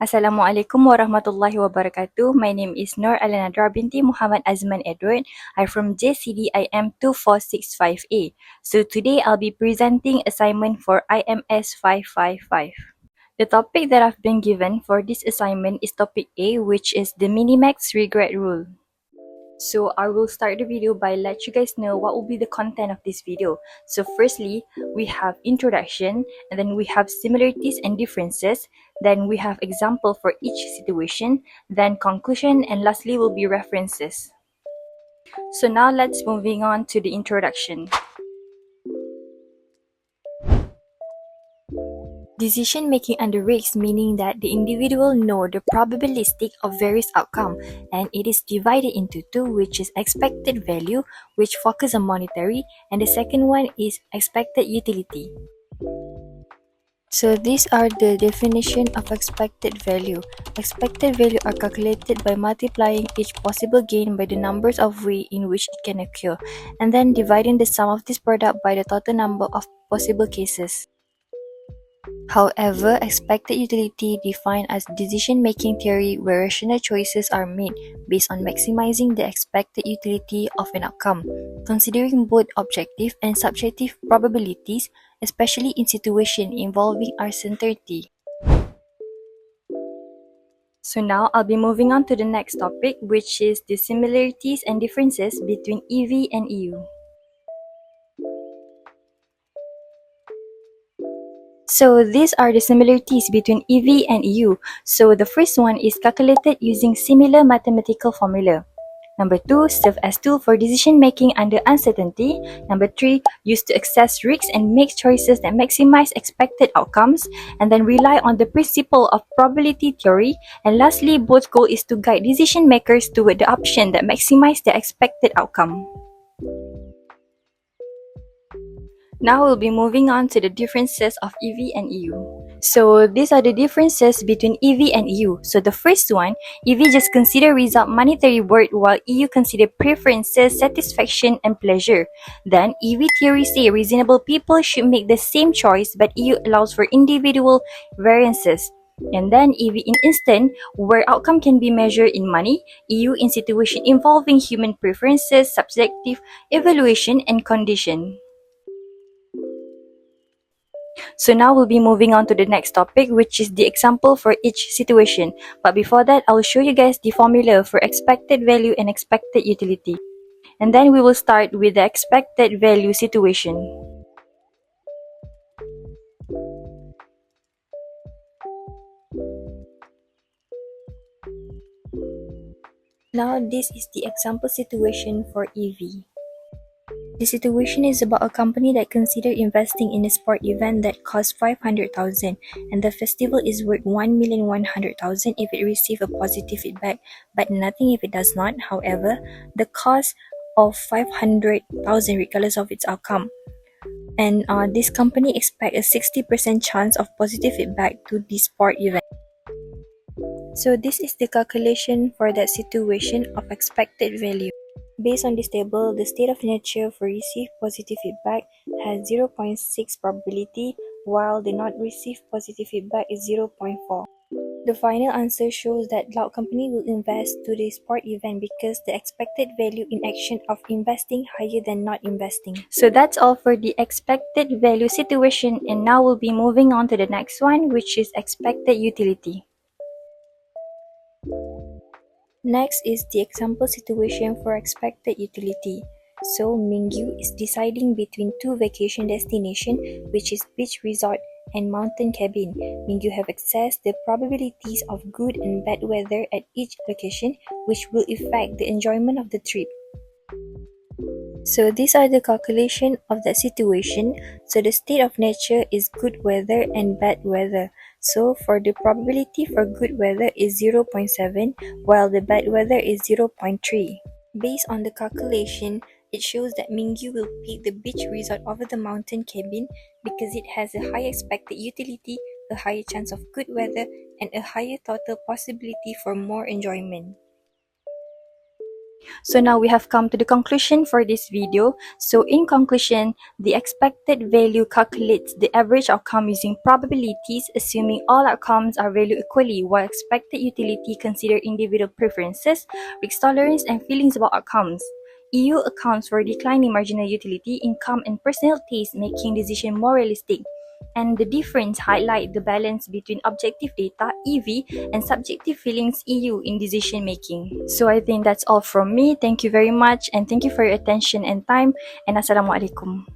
Assalamualaikum warahmatullahi wabarakatuh. My name is Nur Alanadra binti Muhammad Azman Edward. I'm from JCD IM2465A. So today I'll be presenting assignment for IMS555. The topic that I've been given for this assignment is topic A, which is the Minimax regret rule. So I will start the video by let you guys know what will be the content of this video. So firstly, we have introduction, and then we have similarities and differences, then we have example for each situation, then conclusion, and lastly will be references. So now let's moving on to the introduction. Decision making under risk, meaning that the individual know the probabilistic of various outcome, and it is divided into two, which is expected value, which focus on monetary, and the second one is expected utility. So these are the definition of expected value. Expected value are calculated by multiplying each possible gain by the numbers of ways in which it can occur, and then dividing the sum of this product by the total number of possible cases. However, expected utility defined as decision-making theory where rational choices are made based on maximizing the expected utility of an outcome, considering both objective and subjective probabilities, especially in situations involving uncertainty. So now I'll be moving on to the next topic, which is the similarities and differences between EV and EU. So these are the similarities between EV and EU. So the first one is calculated using similar mathematical formula. Number 2, serve as tool for decision making under uncertainty. Number 3, used to assess risks and make choices that maximize expected outcomes, and then rely on the principle of probability theory. And lastly, both goal is to guide decision makers toward the option that maximize the expected outcome. Now we'll be moving on to the differences of EV and EU. So these are the differences between EV and EU. So the first one, EV just consider result monetary worth, while EU consider preferences, satisfaction, and pleasure. Then EV theory say reasonable people should make the same choice, but EU allows for individual variances. And then EV in instant, where outcome can be measured in money, EU in situation involving human preferences, subjective evaluation, and condition. So now we'll be moving on to the next topic, which is the example for each situation. But before that, I'll show you guys the formula for expected value and expected utility. And then we will start with the expected value situation. Now this is the example situation for EV. The situation is about a company that considered investing in a sport event that costs 500,000, and the festival is worth 1,100,000 if it receives a positive feedback, but nothing if it does not. However, the cost of 500,000 regardless of its outcome. And this company expects a 60% chance of positive feedback to the sport event. So this is the calculation for that situation of expected value. Based on this table, the state of nature for received positive feedback has 0.6 probability, while the not received positive feedback is 0.4. The final answer shows that cloud company will invest to the sport event because the expected value in action of investing higher than not investing. So that's all for the expected value situation, and now we'll be moving on to the next one, which is expected utility. Next is the example situation for expected utility. So Mingyu is deciding between two vacation destinations, which is beach resort and mountain cabin. Mingyu have assessed the probabilities of good and bad weather at each location, which will affect the enjoyment of the trip. So these are the calculation of that situation. So the state of nature is good weather and bad weather. So for the probability for good weather is 0.7, while the bad weather is 0.3. Based on the calculation, it shows that Mingyu will pick the beach resort over the mountain cabin because it has a high expected utility, a higher chance of good weather, and a higher total possibility for more enjoyment. So now we have come to the conclusion for this video. So in conclusion, the expected value calculates the average outcome using probabilities, assuming all outcomes are valued equally, while expected utility consider individual preferences, risk tolerance, and feelings about outcomes. EU accounts for declining marginal utility, income, and personal taste, making decision more realistic. And the difference highlight the balance between objective data (EV) and subjective feelings (EU) in decision making. So I think that's all from me. Thank you very much, and thank you for your attention and time. And Assalamualaikum.